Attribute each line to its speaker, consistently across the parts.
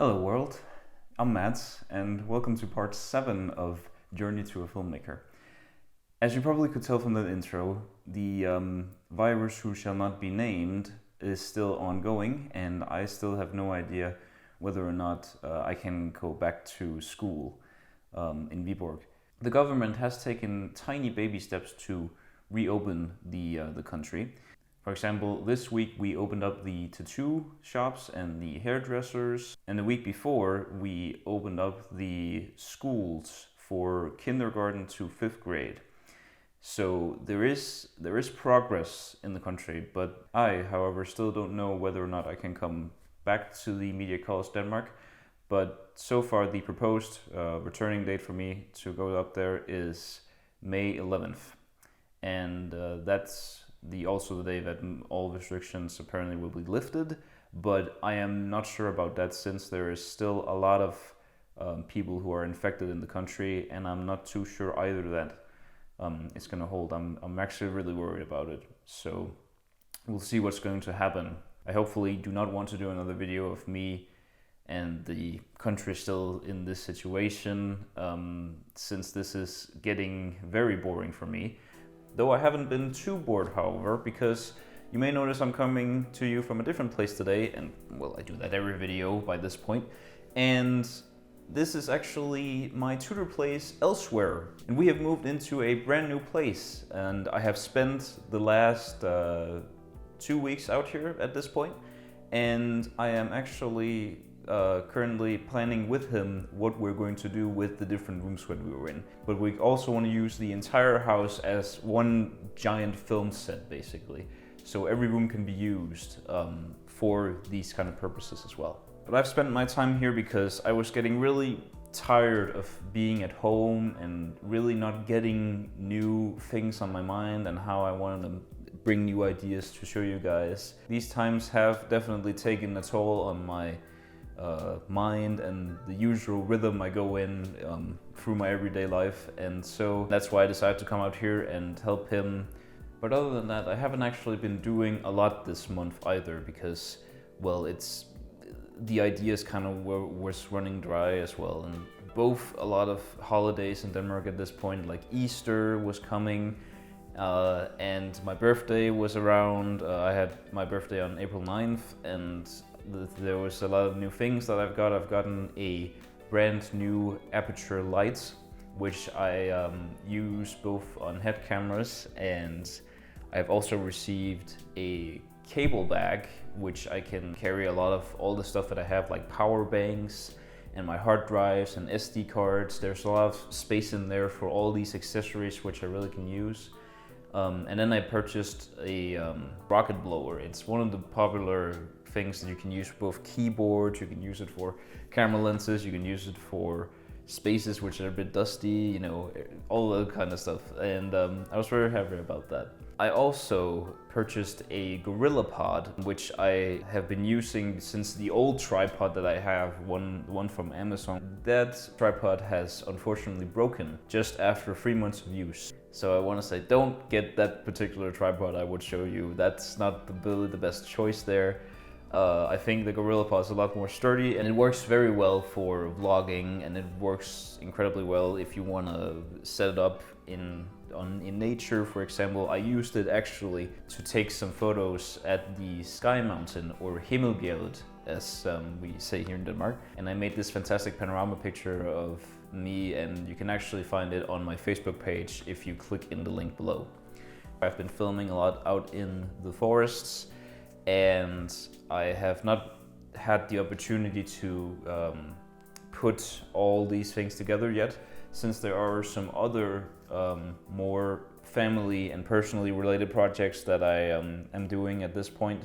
Speaker 1: Hello world, I'm Matt and welcome to part 7 of Journey to a Filmmaker. As you probably could tell from the intro, the virus who shall not be named is still ongoing and I still have no idea whether or not I can go back to school in Viborg. The government has taken tiny baby steps to reopen the country. For example, this week we opened up the tattoo shops and the hairdressers, and the week before we opened up the schools for kindergarten to 5th grade. So there is progress in the country, but I, however, still don't know whether or not I can come back to the Media College Denmark. But so far the proposed returning date for me to go up there is May 11th. And that's also the day that all restrictions apparently will be lifted, but I am not sure about that since there is still a lot of people who are infected in the country, and I'm not too sure either that it's going to hold. I'm actually really worried about it, so we'll see what's going to happen. I hopefully do not want to do another video of me and the country still in this situation, since this is getting very boring for me. Though I haven't been too bored, however, because you may notice I'm coming to you from a different place today, and well, I do that every video by this point. And this is actually my tutor place elsewhere. And we have moved into a brand new place, and I have spent the last 2 weeks out here at this point, and I am actually currently planning with him what we're going to do with the different rooms that we were in. But we also want to use the entire house as one giant film set, basically. So every room can be used for these kind of purposes as well. But I've spent my time here because I was getting really tired of being at home and really not getting new things on my mind and how I wanted to bring new ideas to show you guys. These times have definitely taken a toll on my mind and the usual rhythm I go in through my everyday life, and so that's why I decided to come out here and help him. But other than that, I haven't actually been doing a lot this month either because, well, the ideas kind of was running dry as well, and both a lot of holidays in Denmark at this point, like Easter was coming, and my birthday was around. I had my birthday on April 9th, and there was a lot of new things that I've got. I've gotten a brand new aperture light, which I use both on head cameras, and I've also received a cable bag, which I can carry a lot of all the stuff that I have, like power banks and my hard drives and SD cards. There's a lot of space in there for all these accessories, which I really can use. And then I purchased a rocket blower. It's one of the popular things that you can use for both keyboards, you can use it for camera lenses, you can use it for spaces which are a bit dusty, you know, all that kind of stuff. And I was very happy about that. I also purchased a Gorilla Pod, which I have been using since the old tripod that I have, one from Amazon. That tripod has unfortunately broken just after 3 months of use. So I want to say, don't get that particular tripod I would show you. That's not really the best choice there. I think the Gorilla Pod is a lot more sturdy, and it works very well for vlogging, and it works incredibly well if you want to set it up in nature. For example, I used it actually to take some photos at the Sky Mountain, or Himmelbjerget, as we say here in Denmark. And I made this fantastic panorama picture of me, and you can actually find it on my Facebook page if you click in the link below. I've been filming a lot out in the forests, and I have not had the opportunity to put all these things together yet, since there are some other more family and personally related projects that I am doing at this point.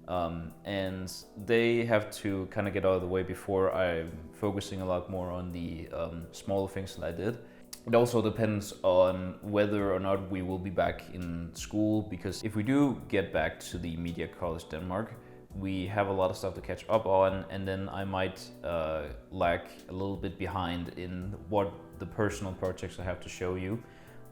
Speaker 1: And they have to kind of get out of the way before I'm focusing a lot more on the smaller things that I did. It also depends on whether or not we will be back in school, because if we do get back to the Media College Denmark, we have a lot of stuff to catch up on, and then I might lag a little bit behind in what the personal projects I have to show you.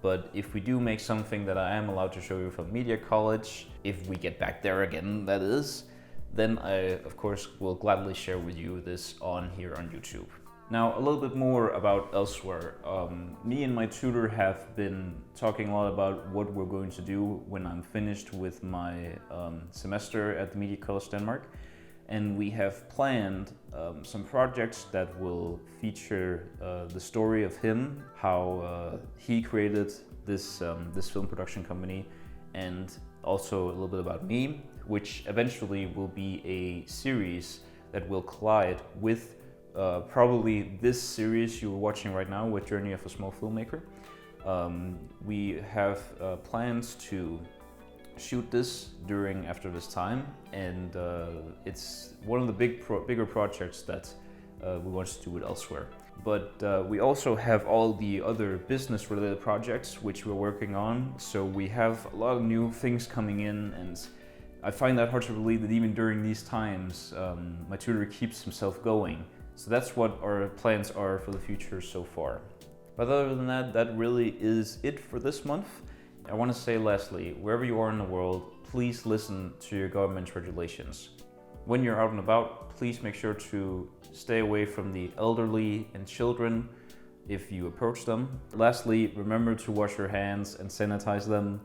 Speaker 1: But if we do make something that I am allowed to show you from Media College, if we get back there again, that is, then I, of course, will gladly share with you this here on YouTube. Now, a little bit more about elsewhere. Me and my tutor have been talking a lot about what we're going to do when I'm finished with my semester at the Media College Denmark. And we have planned some projects that will feature the story of him, how he created this film production company, and also a little bit about me, which eventually will be a series that will collide with probably this series you're watching right now with Journey of a Small Filmmaker. We have plans to shoot this after this time, and it's one of the bigger projects that we want to do it elsewhere. But we also have all the other business related projects which we're working on, so we have a lot of new things coming in, and I find that hard to believe that even during these times my tutor keeps himself going. So that's what our plans are for the future so far. But other than that, that really is it for this month. I want to say lastly, wherever you are in the world, please listen to your government's regulations. When you're out and about, please make sure to stay away from the elderly and children if you approach them. Lastly, remember to wash your hands and sanitize them.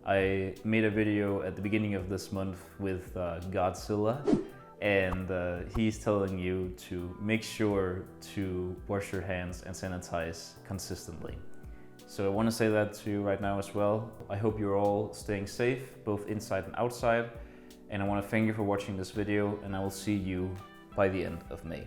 Speaker 1: I made a video at the beginning of this month with Godzilla, and he's telling you to make sure to wash your hands and sanitize consistently. So I want to say that to you right now as well. I hope you're all staying safe, both inside and outside. And I want to thank you for watching this video, and I will see you by the end of May.